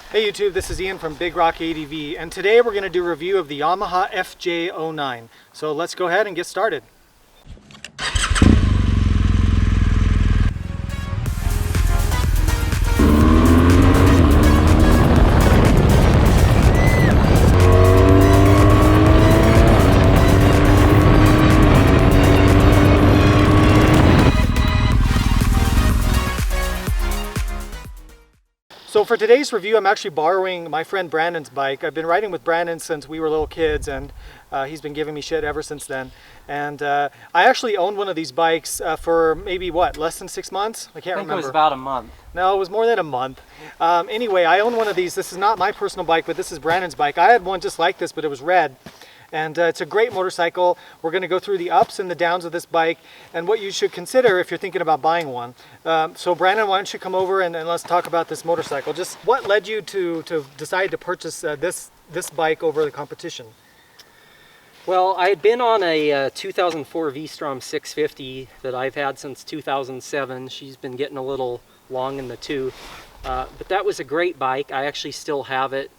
Hey YouTube, this is Ian from Big Rock ADV, and today we're going to do a review of the Yamaha FJ09. So let's go ahead and get started. So for today's review, I'm actually borrowing my friend Brandon's bike. I've been riding with Brandon since we were little kids, and he's been giving me shit ever since then. And I actually owned one of these bikes for maybe, what, less than 6 months? I can't remember. I think it was about a month. No, it was more than a month. Anyway, I own one of these. This is not my personal bike, but this is Brandon's bike. I had one just like this, but it was red. And it's a great motorcycle. We're going to go through the ups and the downs of this bike and what you should consider if you're thinking about buying one. So Brandon, why don't you come over and let's talk about this motorcycle. Just what led you to decide to purchase this bike over the competition? Well, I had been on a 2004 V-Strom 650 that I've had since 2007. She's been getting a little long in the tooth. But that was a great bike. I actually still have it.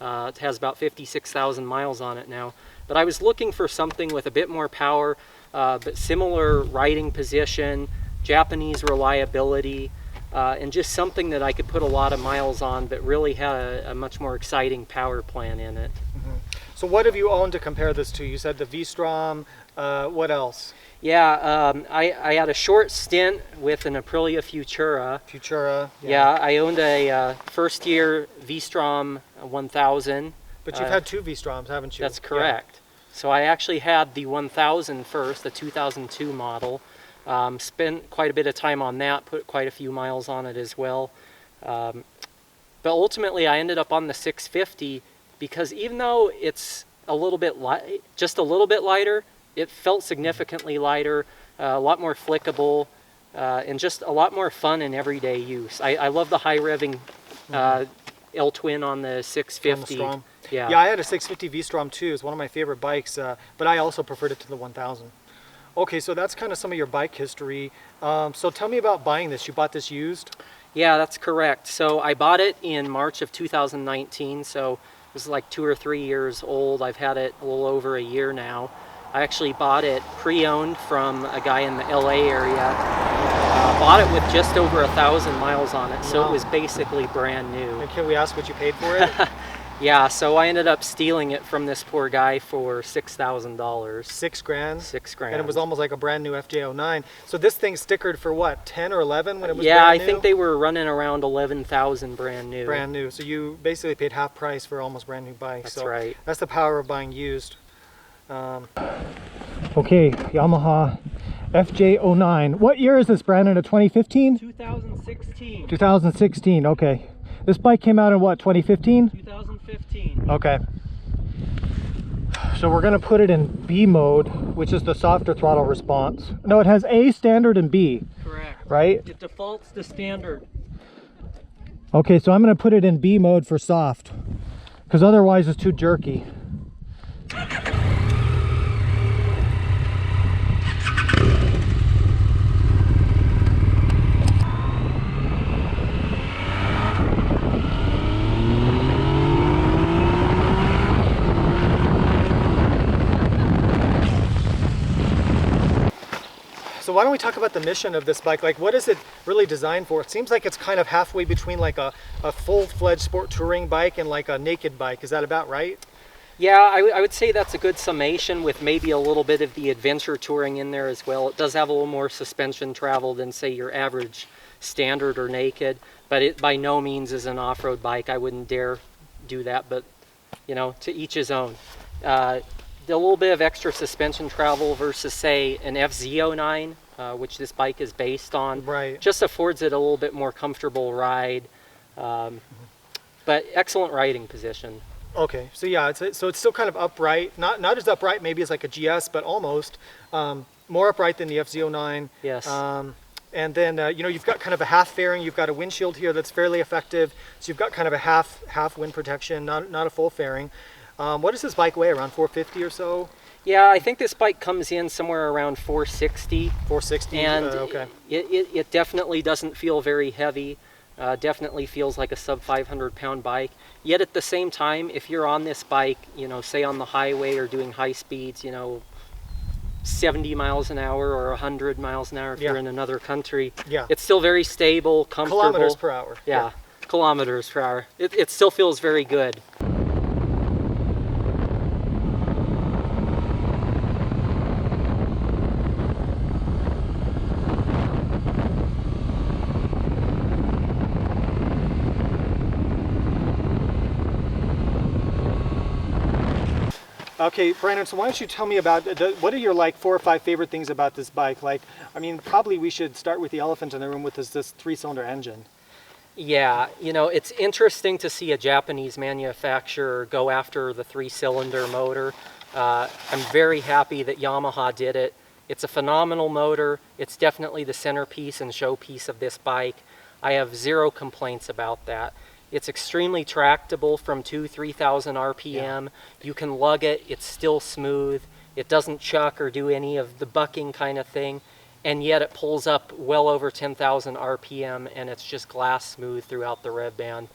It has about 56,000 miles on it now. But I was looking for something with a bit more power, but similar riding position, Japanese reliability, and just something that I could put a lot of miles on, but really had a much more exciting power plan in it. Mm-hmm. So what have you owned to compare this to? You said the V-Strom, what else? Yeah, I had a short stint with an Aprilia Futura. Futura. Yeah, I owned a first year V-Strom 1000. But you've had two V-Stroms, haven't you? That's correct. Yeah. So I actually had the 1000 first, the 2002 model. Spent quite a bit of time on that, put quite a few miles on it as well. But ultimately I ended up on the 650 because even though it's a little bit light, just a little bit lighter, it felt significantly lighter, a lot more flickable, and just a lot more fun in everyday use. I love the high revving L-twin on the 650. On the yeah, I had a 650 V-Strom too. It's one of my favorite bikes, but I also preferred it to the 1000. Okay, so that's kind of some of your bike history. So tell me about buying this. You bought this used? Yeah, that's correct. So I bought it in March of 2019, so it was like 2 or 3 years old. I've had it a little over a year now. I actually bought it pre-owned from a guy in the LA area. Bought it with just over 1,000 miles on it, so It was basically brand new. And can we ask what you paid for it? Yeah, so I ended up stealing it from this poor guy for $6,000. $6 grand? $6 grand. And it was almost like a brand new FJ09. So this thing stickered for what, 10 or 11 when it was brand new? Yeah, I think they were running around 11,000 brand new. Brand new. So you basically paid half price for almost brand new bikes. That's right. That's the power of buying used. Okay, Yamaha FJ09. What year is this, Brandon? A 2015? 2016. 2016, okay. This bike came out in what, 2015? 2015. Okay. So we're going to put it in B mode, which is the softer throttle response. No, it has A, standard, and B. Correct. Right? It defaults to standard. Okay, so I'm going to put it in B mode for soft, because otherwise it's too jerky. So why don't we talk about the mission of this bike? Like, what is it really designed for? It seems like it's kind of halfway between like a full-fledged sport touring bike and like a naked bike. Is that about right? Yeah, I would say that's a good summation with maybe a little bit of the adventure touring in there as well. It does have a little more suspension travel than, say, your average standard or naked, but it by no means is an off-road bike. I wouldn't dare do that, but, you know, to each his own. A little bit of extra suspension travel versus, say, an FZ09, which this bike is based on, right, just affords it a little bit more comfortable ride, but excellent riding position. Okay, so yeah, it's still kind of upright, not as upright maybe as like a GS, but almost more upright than the FZ09. Yes. And then you know, you've got kind of a half fairing. You've got a windshield here that's fairly effective. So you've got kind of a half wind protection, not a full fairing. What does this bike weigh? Around 450 or so? Yeah, I think this bike comes in somewhere around 460. 460. And okay. it definitely doesn't feel very heavy. Definitely feels like a sub 500 pound bike. Yet at the same time, if you're on this bike, you know, say on the highway or doing high speeds, you know, 70 miles an hour or 100 miles an hour if Yeah. you're in another country, Yeah. it's still very stable, comfortable. Kilometers per hour. Yeah, kilometers per hour. It still feels very good. Okay, Brandon, so why don't you tell me about, what are your like 4 or 5 favorite things about this bike? Like, I mean, probably we should start with the elephant in the room with this 3-cylinder engine. Yeah, you know, it's interesting to see a Japanese manufacturer go after the 3-cylinder motor. I'm very happy that Yamaha did it. It's a phenomenal motor. It's definitely the centerpiece and showpiece of this bike. I have zero complaints about that. It's extremely tractable from 3,000 RPM. You can lug it, it's still smooth. It doesn't chuck or do any of the bucking kind of thing. And yet it pulls up well over 10,000 RPM and it's just glass smooth throughout the rev band.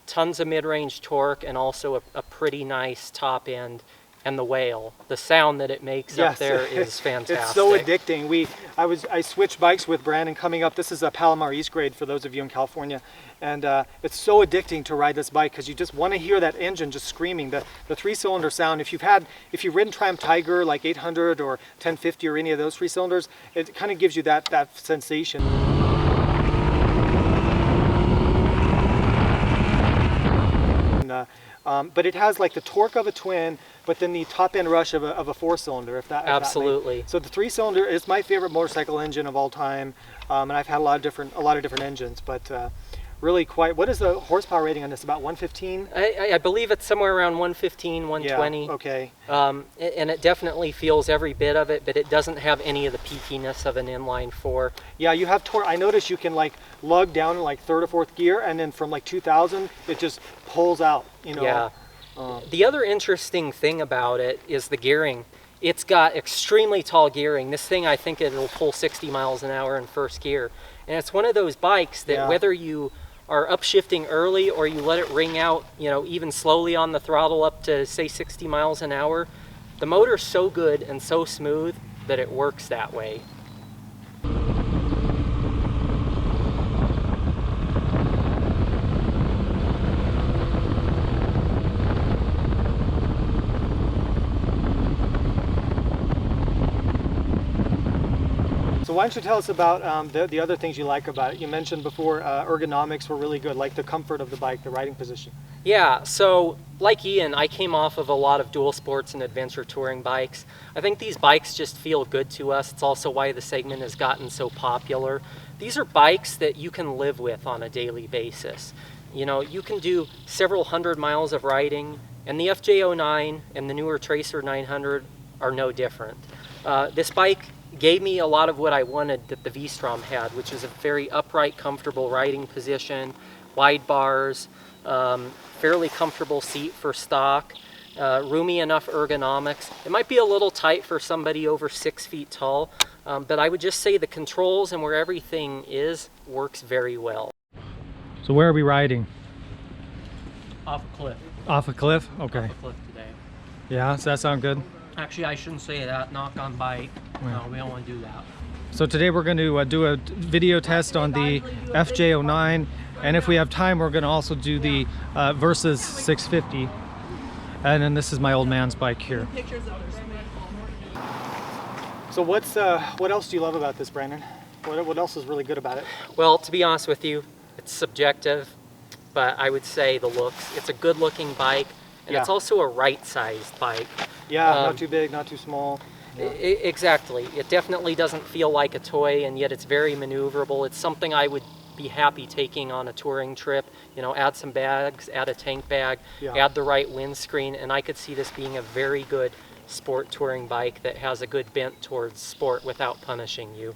Tons of mid-range torque and also a pretty nice top end. And the whale, the sound that it makes up there is fantastic. It's so addicting. I switched bikes with Brandon coming up. This is a Palomar East Grade for those of you in California, and it's so addicting to ride this bike because you just want to hear that engine just screaming. The 3-cylinder sound. If you've ridden Triumph Tiger like 800 or 1050 or any of those 3-cylinders, it kind of gives you that sensation. But it has like the torque of a twin, but then the top end rush of a 4-cylinder. If that Absolutely. So the 3-cylinder is my favorite motorcycle engine of all time, and I've had a lot of different engines, but really quite. What is the horsepower rating on this? About 115? I believe it's somewhere around 115, 120. Yeah, okay. And it definitely feels every bit of it, but it doesn't have any of the peakiness of an inline 4. Yeah, you have torque. I noticed you can like lug down in like 3rd or 4th gear, and then from like 2,000, it just pulls out. You know. Yeah. The other interesting thing about it is the gearing. It's got extremely tall gearing. This thing, I think it'll pull 60 miles an hour in 1st gear. And it's one of those bikes that whether you are upshifting early or you let it ring out, you know, even slowly on the throttle up to say 60 miles an hour, the motor's so good and so smooth that it works that way. So why don't you tell us about the other things you like about it? You mentioned before ergonomics were really good, like the comfort of the bike, the riding position. Yeah, so like Ian, I came off of a lot of dual sports and adventure touring bikes. I think these bikes just feel good to us. It's also why the segment has gotten so popular. These are bikes that you can live with on a daily basis. You know, you can do several hundred miles of riding, and the FJ09 and the newer Tracer 900 are no different. This bike gave me a lot of what I wanted that the V-Strom had, which is a very upright, comfortable riding position, wide bars, fairly comfortable seat for stock, roomy enough ergonomics. It might be a little tight for somebody over 6 feet tall, but I would just say the controls and where everything is works very well. So where are we riding? Off a cliff. Off a cliff? Okay. Off a cliff today. Yeah, does that sound good? Actually, I shouldn't say that. Knock on bike. No, we don't want to do that. So today we're going to do a video test on the FJ09, and if we have time we're going to also do the Versys 650, and then this is my old man's bike here. So what else do you love about this, Brandon? What else is really good about it? Well, to be honest with you, it's subjective, but I would say the looks. It's a good looking bike, and it's also a right-sized bike. Yeah, not too big, not too small. Yeah. Exactly. It definitely doesn't feel like a toy, and yet it's very maneuverable. It's something I would be happy taking on a touring trip. You know, add some bags, add a tank bag, add the right windscreen, and I could see this being a very good sport touring bike that has a good bent towards sport without punishing you.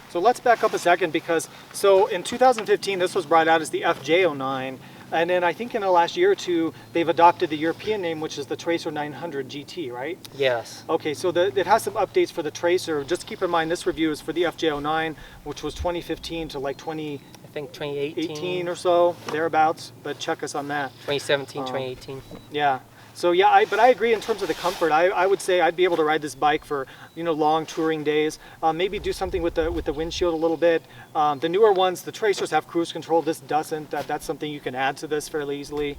So let's back up a second, because so in 2015 this was brought out as the FJ09, and then I think in the last year or two they've adopted the European name, which is the Tracer 900 GT, right? Yes. Okay, so it has some updates for the Tracer. Just keep in mind this review is for the FJ09, which was 2015 to like 2018. think 2018, 18 or so, thereabouts, but check us on that. 2017, 2018. Yeah. So yeah, but I agree in terms of the comfort. I would say I'd be able to ride this bike for long touring days. Maybe do something with the windshield a little bit. The newer ones, the Tracers have cruise control. This doesn't. That's something you can add to this fairly easily.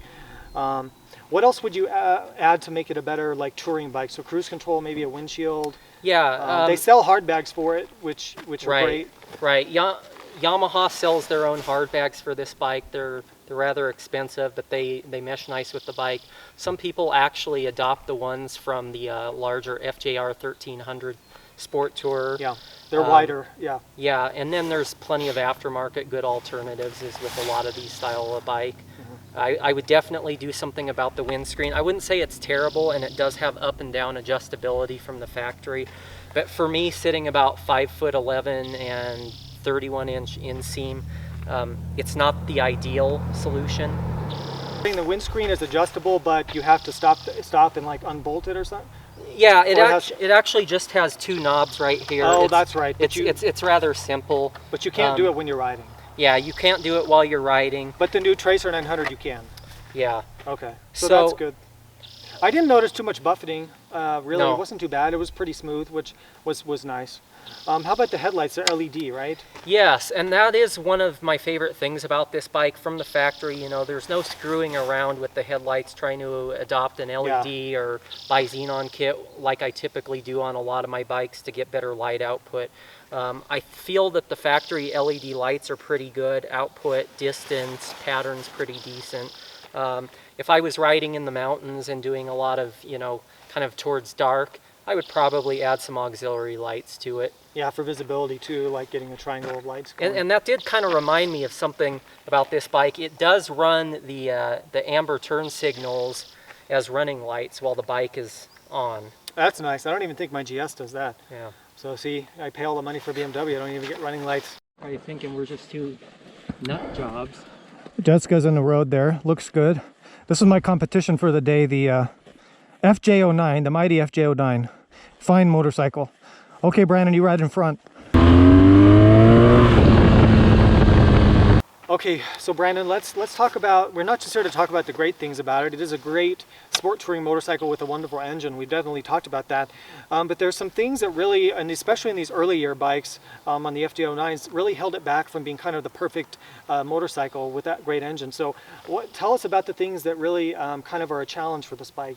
What else would you add to make it a better touring bike? So cruise control, maybe a windshield. Yeah. They sell hard bags for it, which are right, great. Right. Yamaha sells their own hard bags for this bike. They're rather expensive, but they mesh nice with the bike. Some people actually adopt the ones from the larger FJR 1300 Sport Tour. Yeah, they're wider. Yeah. Yeah, and then there's plenty of aftermarket good alternatives as with a lot of these style of bike. I would definitely do something about the windscreen. I wouldn't say it's terrible, and it does have up and down adjustability from the factory. But for me, sitting about 5'11" and 31-inch inseam, it's not the ideal solution. The windscreen is adjustable, but you have to stop and unbolt it or something. Yeah, it actually just has two knobs right here. Oh, that's right. It's rather simple. But you can't do it when you're riding. Yeah, you can't do it while you're riding. But the new Tracer 900 you can. Yeah. Okay. So that's good. I didn't notice too much buffeting. Really, No. It wasn't too bad. It was pretty smooth, which was nice. How about the headlights? They're LED, right? Yes, and that is one of my favorite things about this bike from the factory. There's no screwing around with the headlights trying to adopt an LED or buy xenon kit like I typically do on a lot of my bikes to get better light output. I feel that the factory LED lights are pretty good. Output, distance, patterns pretty decent. If I was riding in the mountains and doing a lot of, kind of towards dark, I would probably add some auxiliary lights to it. Yeah, for visibility too, like getting a triangle of lights going. And that did kind of remind me of something about this bike. It does run the amber turn signals as running lights while the bike is on. That's nice. I don't even think my GS does that. Yeah. So see, I pay all the money for BMW. I don't even get running lights. Probably thinking we're just two nut jobs. Jessica's in the road there. Looks good. This is my competition for the day, the FJ09, the mighty FJ09. Fine motorcycle. Okay, Brandon, you ride in front. Okay, so Brandon, let's talk about, we're not just here to talk about the great things about it. It is a great sport touring motorcycle with a wonderful engine. We've definitely talked about that. But there's some things that really, and especially in these early year bikes on the FJ09s, really held it back from being kind of the perfect motorcycle with that great engine. So tell us about the things that really kind of are a challenge for this bike.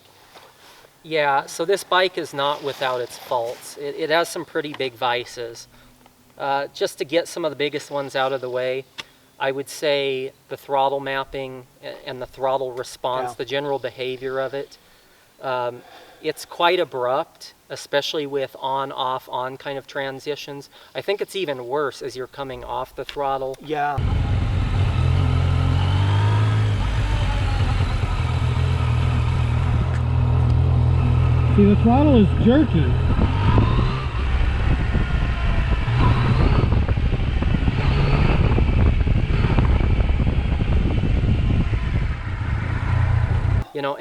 Yeah, so this bike is not without its faults. It has some pretty big vices. Just to get some of the biggest ones out of the way, I would say the throttle mapping and the throttle response, the general behavior of it. It's quite abrupt, especially with on, off, on kind of transitions. I think it's even worse as you're coming off the throttle. Yeah. See, the throttle is jerky.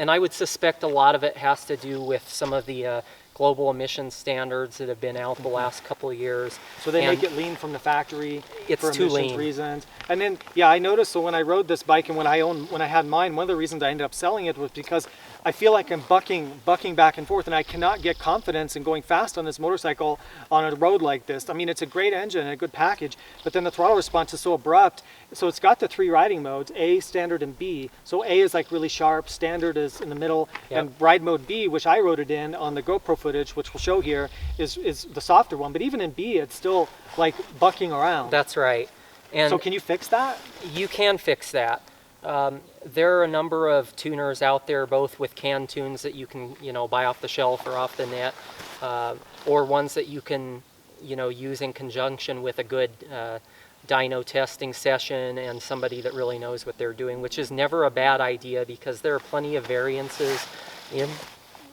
And I would suspect a lot of it has to do with some of the global emissions standards that have been out the last couple of years. So they make it lean from the factory for too emissions lean. reasons. And then, yeah, I noticed, so when I rode this bike and when I had mine, one of the reasons I ended up selling it was because I feel like I'm bucking back and forth, and I cannot get confidence in going fast on this motorcycle on a road like this. I mean, it's a great engine and a good package, but then the throttle response is so abrupt. So it's got the 3 riding modes, A, standard, and B. So A is like really sharp, standard is in the middle, and ride mode B, which I rode it in on the GoPro footage, which we'll show here, is the softer one. But even in B, it's still like bucking around. That's right. And so can you fix that? You can fix that. There are a number of tuners out there, both with canned tunes that you can, buy off the shelf or off the net, or ones that you can, use in conjunction with a good dyno testing session and somebody that really knows what they're doing, which is never a bad idea because there are plenty of variances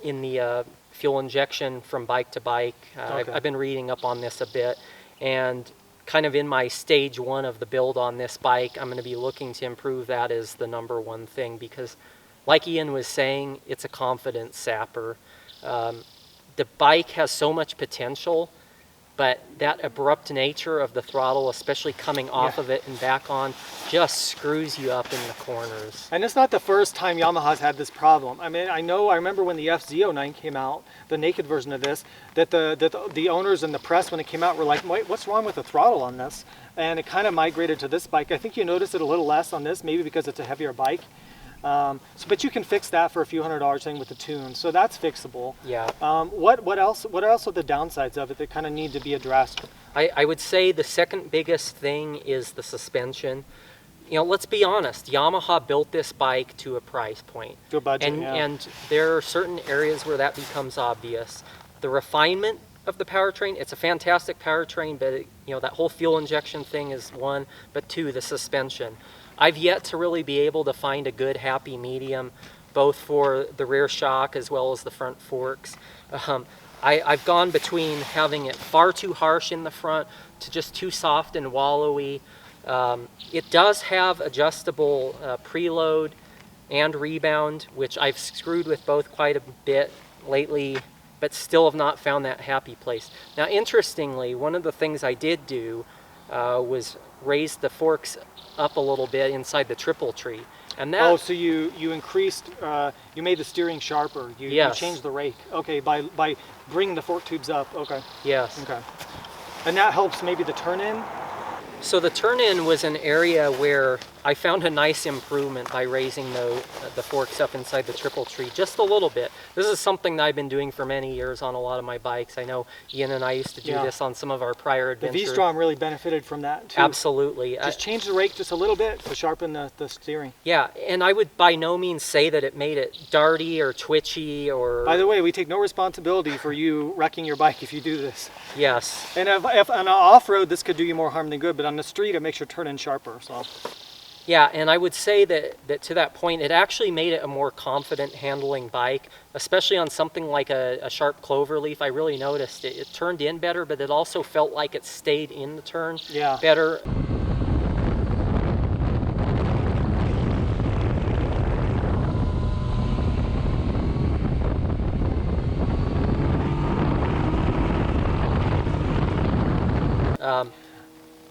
in the fuel injection from bike to bike. I've been reading up on this a bit, and kind of in my stage 1 of the build on this bike, I'm going to be looking to improve that as the number one thing because, like Ian was saying, it's a confidence sapper. The bike has so much potential but that abrupt nature of the throttle, especially coming off Yeah. of it and back on, just screws you up in the corners. And it's not the first time Yamaha's had this problem. I mean, I remember when the FZ09 came out, the naked version of this, that the owners and the press, when it came out, were like, wait, what's wrong with the throttle on this? And it kind of migrated to this bike. I think you notice it a little less on this, maybe because it's a heavier bike. But you can fix that for a few $100 thing with the tune, so that's fixable. Yeah. What else are the downsides of it that kind of need to be addressed? I would say the second biggest thing is the suspension. You know, let's be honest, Yamaha built this bike to a price point. To a budget, and, yeah. and there are certain areas where that becomes obvious. The refinement of the powertrain, it's a fantastic powertrain, but that whole fuel injection thing is one, but two, the suspension. I've yet to really be able to find a good happy medium, both for the rear shock as well as the front forks. I've gone between having it far too harsh in the front to just too soft and wallowy. It does have adjustable preload and rebound, which I've screwed with both quite a bit lately, but still have not found that happy place. Now, interestingly, one of the things I did do was raise the forks up a little bit inside the triple tree. And that, Oh, so you increased, you made the steering sharper. You Yes. changed the rake. Okay, by bringing the fork tubes up. Okay, yes. okay. And that helps maybe the turn-in? So the turn-in was an area where I found a nice improvement by raising the forks up inside the triple tree just a little bit. This is something that I've been doing for many years on a lot of my bikes. I know Ian and I used to do Yeah. this on some of our prior The adventures. V-Strom really benefited from that too. Absolutely. Just change the rake just a little bit to sharpen the steering. Yeah, and I would by no means say that it made it darty or twitchy or... By the way, we take no responsibility for you wrecking your bike if you do this. Yes. And if on an off-road, this could do you more harm than good, but on the street, it makes your turn-in sharper. So Yeah, and I would say that to that point, it actually made it a more confident handling bike, especially on something like a sharp cloverleaf. I really noticed it turned in better, but it also felt like it stayed in the turn Yeah. better.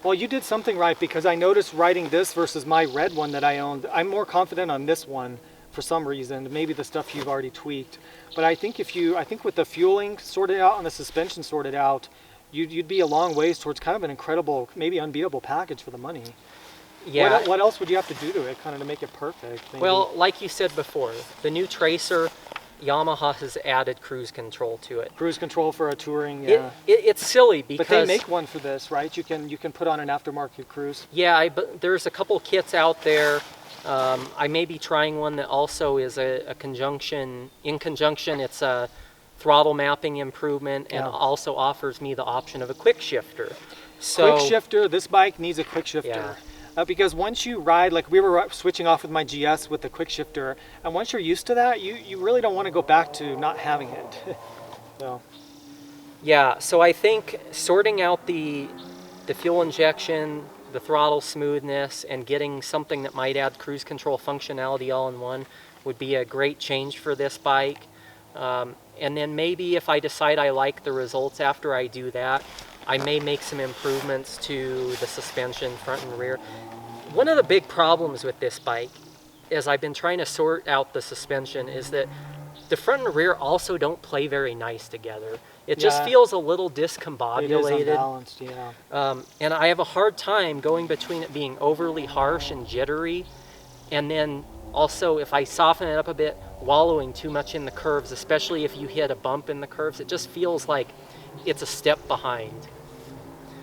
Well, you did something right, because I noticed riding this versus my red one that I owned, I'm more confident on this one for some reason. Maybe the stuff you've already tweaked. But I think with the fueling sorted out and the suspension sorted out, you'd be a long ways towards kind of an incredible, maybe unbeatable package for the money. Yeah. What else would you have to do to it kind of to make it perfect? Maybe? Well, like you said before, the new Tracer, Yamaha has added cruise control to it. Cruise control for a touring, yeah. It's silly because... But they make one for this, right? You can put on an aftermarket cruise. Yeah, but there's a couple kits out there. I may be trying one that also is a conjunction. In conjunction, it's a throttle mapping improvement and Yeah. also offers me the option of a quick shifter. So, Quick shifter, this bike needs a quick shifter. Yeah. Because once you ride, like we were switching off with my GS with the quick shifter, and once you're used to that, you really don't want to go back to not having it. So, yeah, so I think sorting out the fuel injection, the throttle smoothness, and getting something that might add cruise control functionality all in one would be a great change for this bike. And then maybe if I decide I like the results after I do that, I may make some improvements to the suspension, front and rear. One of the big problems with this bike, as I've been trying to sort out the suspension, is that the front and rear also don't play very nice together. It just Yeah. feels a little it is discombobulated. unbalanced, yeah. And I have a hard time going between it being overly harsh and jittery, and then also if I soften it up a bit, wallowing too much in the curves, especially if you hit a bump in the curves. It just feels like it's a step behind.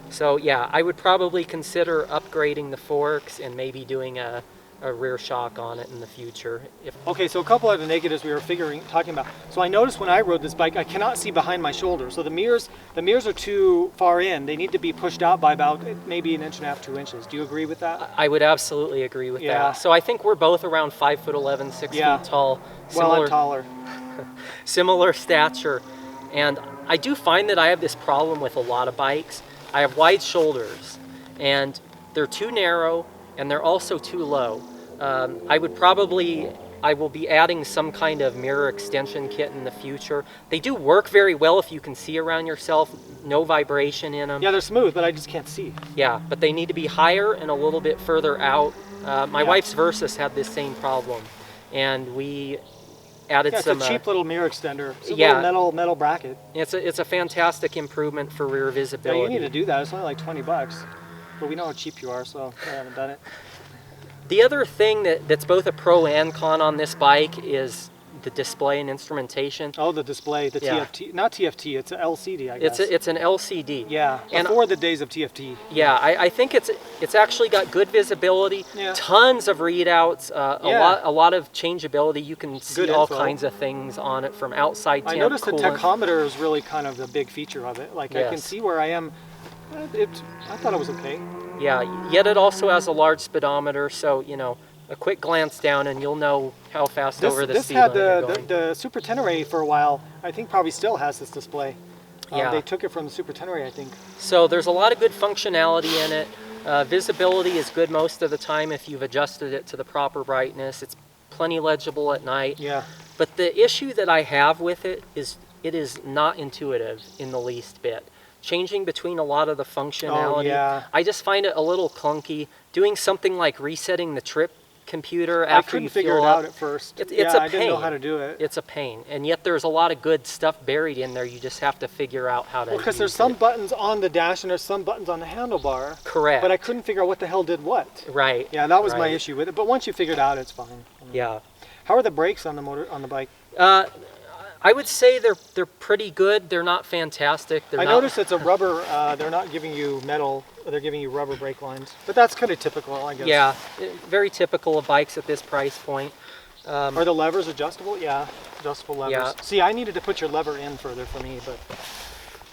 So yeah, I would probably consider upgrading the forks and maybe doing a rear shock on it in the future. Okay, so a couple of the negatives we were talking about. So I noticed when I rode this bike, I cannot see behind my shoulder. So the mirrors are too far in. They need to be pushed out by about maybe 1.5 inches, 2 inches. Do you agree with that? I would absolutely agree with Yeah. that. So I think we're both around 5'11", 6 Yeah. feet tall. Well, I'm taller. Similar stature, and I do find that I have this problem with a lot of bikes. I have wide shoulders, and they're too narrow, and they're also too low. I would probably I will be adding some kind of mirror extension kit in the future. They do work very well if you can see around yourself, no vibration in them. Yeah, they're smooth, but I just can't see. Yeah, but they need to be higher and a little bit further out. My Yeah. wife's Versys had this same problem, and we added Yeah, it's some. a cheap little mirror extender. It's a yeah. little metal bracket. It's a fantastic improvement for rear Yeah, visibility. you need to do that. It's only like $20, but we know how cheap you are, so I haven't done it. The other thing that's both a pro and con on this bike is the display and instrumentation. Oh, the display, the Yeah. TFT, not TFT, it's an LCD, I guess. It's an LCD. Yeah, And- before the days of TFT. Yeah, I think it's actually got good visibility, Yeah. tons of readouts, Yeah. a lot of changeability. You can see Good all info. kinds of things on it from outside I temp, noticed the coolant. tachometer is really kind of the big feature of it. Like I can Yes. see where I am. I thought it was okay. Yeah, yet it also has a large speedometer, so a quick glance down and you'll know how fast over the This speed had limit you're the, going. the Super Tenere for a while. I think probably still has this display. Yeah. They took it from the Super Tenere, I think. So there's a lot of good functionality in it. Visibility is good most of the time if you've adjusted it to the proper brightness. It's plenty legible at night. Yeah. But the issue that I have with it is not intuitive in the least bit. Changing between a lot of the functionality, yeah. I just find it a little clunky. Doing something like resetting the trip computer I after couldn't you figure fuel it up, out at first. It's yeah, a I didn't know pain. how to do it. It's a pain, and yet there's a lot of good stuff buried in there. You just have to figure out how to. Well, because there's use some it. buttons on the dash and there's some buttons on the handlebar. Correct. But I couldn't figure out what the hell did what. Right. Yeah, that was my right. issue with it. But once you figure it out, it's fine. Yeah. How are the brakes on the bike? I would say they're pretty good. They're not fantastic. They're I not, noticed it's a rubber. They're not giving you metal. They're giving you rubber brake lines. But that's kind of typical, I guess. Yeah, very typical of bikes at this price point. Are the levers adjustable? Yeah, adjustable levers. Yeah. See, I needed to put your lever in further for me, but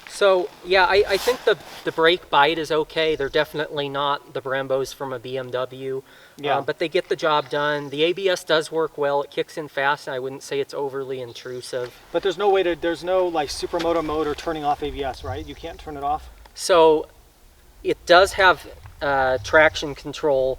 So yeah, I think the brake bite is okay. They're definitely not the Brembos from a BMW. Yeah. But they get the job done. The ABS does work well. It kicks in fast, and I wouldn't say it's overly intrusive. there's no like supermoto mode or turning off ABS, right? You can't turn it off. So it does have traction control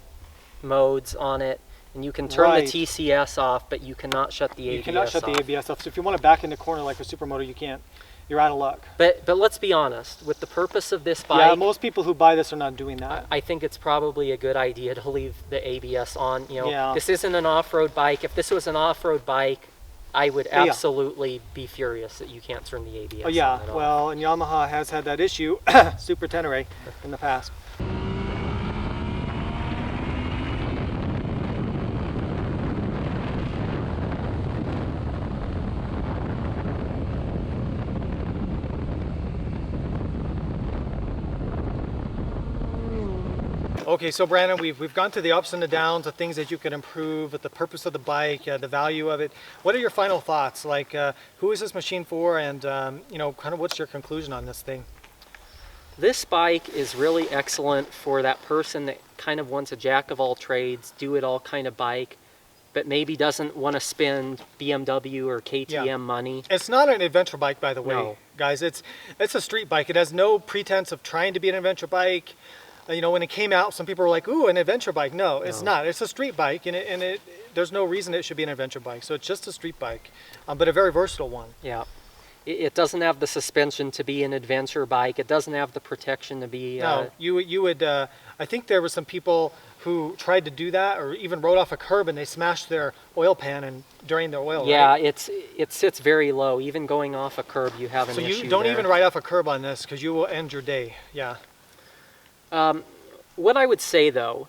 modes on it, and you can turn Right. the TCS off, but you cannot shut the ABS You cannot shut off. the ABS off. So if you want to back in the corner like a supermoto, you can't. You're out of luck. But let's be honest, with the purpose of this Yeah, bike, most people who buy this are not doing that. I think it's probably a good idea to leave the ABS on. Yeah. This isn't an off-road bike. If this was an off-road bike, I would Yeah. absolutely be furious that you can't turn the ABS Oh yeah, on at all. well, and Yamaha has had that issue, Super Tenere, in the past. Okay, so Brandon, we've gone to the ups and the downs, the things that you can improve, the purpose of the bike, the value of it. What are your final thoughts? Like, who is this machine for, and kind of what's your conclusion on this thing? This bike is really excellent for that person that kind of wants a jack of all trades, do it all kind of bike, but maybe doesn't want to spend BMW or KTM Yeah. money. It's not an adventure bike, by the way, No. guys. It's a street bike. It has no pretense of trying to be an adventure bike. When it came out, some people were like, "Ooh, an adventure bike." No, it's not. It's a street bike, and there's no reason it should be an adventure bike. So it's just a street bike, but a very versatile one. Yeah. It doesn't have the suspension to be an adventure bike. It doesn't have the protection to be... No, you would. I think there were some people who tried to do that, or even rode off a curb and they smashed their oil pan and drained their oil. Yeah, right? it sits very low. Even going off a curb, you have an So issue you don't there. even ride off a curb on this because you will end your day. Yeah. What I would say, though,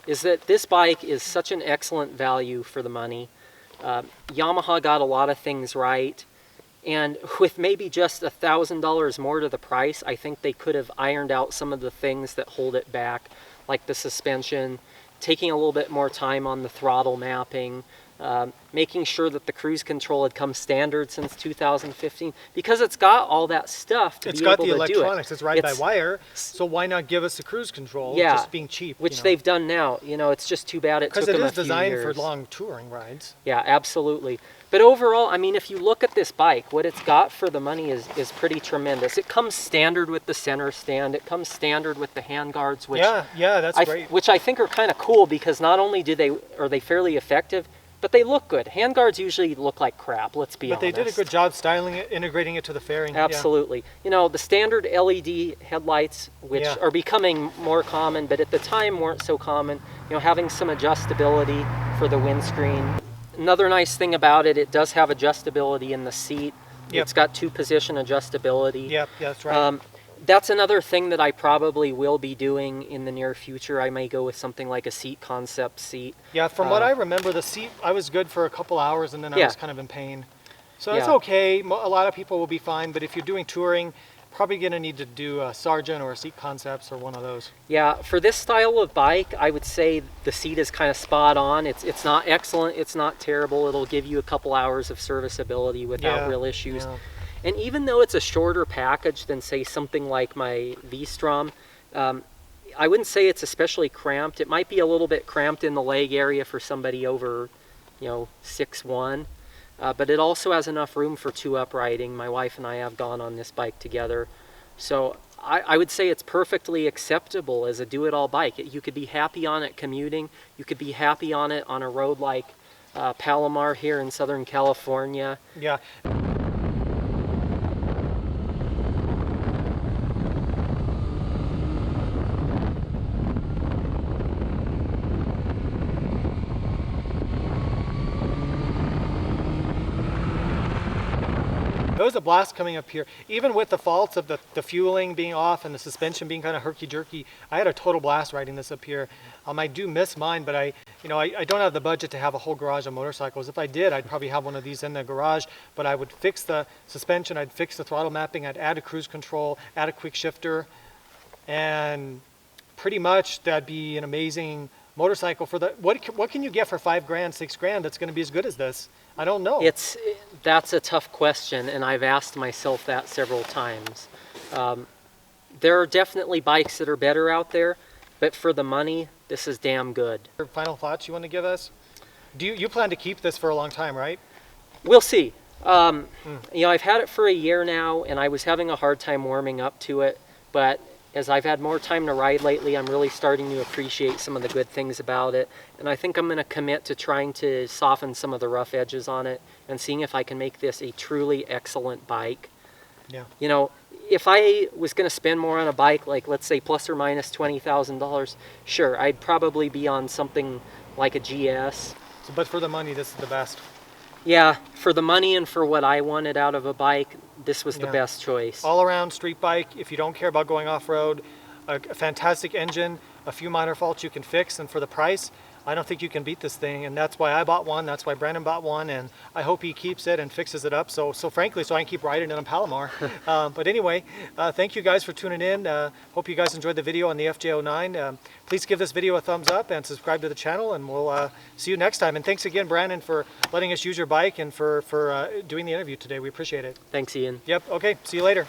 is that this bike is such an excellent value for the money. Yamaha got a lot of things right, and with maybe just $1,000 more to the price, I think they could have ironed out some of the things that hold it back, like the suspension, taking a little bit more time on the throttle mapping, making sure that the cruise control had come standard since 2015, because it's got all that stuff to It's be got able the to do it. electronics. It's ride by It's- wire. So why not give us the cruise control? Yeah, Just being cheap. which they've done now. It's just too bad it took because it them is a few designed years. for long touring rides. Yeah, absolutely. But overall, I mean, if you look at this bike, what it's got for the money is pretty tremendous. It comes standard with the center stand. It comes standard with the handguards, which Yeah, that's great. which I think are kind of cool, because not only are they fairly effective, but they look good. Handguards usually look like crap, let's be But honest. they did a good job styling it, integrating it to the fairing. Yeah. Absolutely. You know, the standard LED headlights, which Yeah. are becoming more common, but at the time weren't so common, you know, having some adjustability for the windscreen. Another nice thing about it, it does have adjustability in the seat. Yep. It's got 2-position adjustability. Yep, yeah, that's right. That's another thing that I probably will be doing in the near future. I may go with something like a seat concept seat. Yeah, from what I remember, the seat, I was good for a couple hours and then I Yeah. was kind of in pain. So it's Yeah. okay. A lot of people will be fine, but if you're doing touring, probably going to need to do a Sargent or a Seat Concepts or one of those. Yeah, for this style of bike, I would say the seat is kind of spot on. It's not excellent, it's not terrible. It'll give you a couple hours of serviceability without Yeah, real issues. yeah. And even though it's a shorter package than, say, something like my V-Strom, I wouldn't say it's especially cramped. It might be a little bit cramped in the leg area for somebody over, 6'1", but it also has enough room for 2 uprighting. My wife and I have gone on this bike together. So I would say it's perfectly acceptable as a do-it-all bike. You could be happy on it commuting. You could be happy on it on a road like Palomar here in Southern California. Yeah. It was a blast coming up here. Even with the faults of the fueling being off and the suspension being kind of herky-jerky, I had a total blast riding this up here. I do miss mine, but I don't have the budget to have a whole garage of motorcycles. If I did, I'd probably have one of these in the garage, but I would fix the suspension, I'd fix the throttle mapping, I'd add a cruise control, add a quick shifter, and pretty much that'd be an amazing motorcycle for the, what can you get for $5 grand, $6 grand that's gonna be as good as this? I don't know. That's a tough question, and I've asked myself that several times. There are definitely bikes that are better out there, but for the money, this is damn good. Final thoughts you want to give us? You plan to keep this for a long time, right? We'll see. I've had it for a year now, and I was having a hard time warming up to it, but as I've had more time to ride lately, I'm really starting to appreciate some of the good things about it, and I think I'm going to commit to trying to soften some of the rough edges on it and seeing if I can make this a truly excellent bike. Yeah. If I was going to spend more on a bike, like let's say plus or minus $20,000, sure, I'd probably be on something like a GS. But for the money, this is the best. Yeah, for the money and for what I wanted out of a bike, this was the Yeah. best choice. All around street bike, if you don't care about going off-road, a fantastic engine, a few minor faults you can fix, and for the price, I don't think you can beat this thing, and that's why I bought one, that's why Brandon bought one, and I hope he keeps it and fixes it up, so frankly, so I can keep riding it on Palomar. But anyway, thank you guys for tuning in. Hope you guys enjoyed the video on the FJ09. Please give this video a thumbs up and subscribe to the channel, and we'll see you next time. And thanks again, Brandon, for letting us use your bike and for doing the interview today. We appreciate it. Thanks, Ian. Yep, okay, see you later.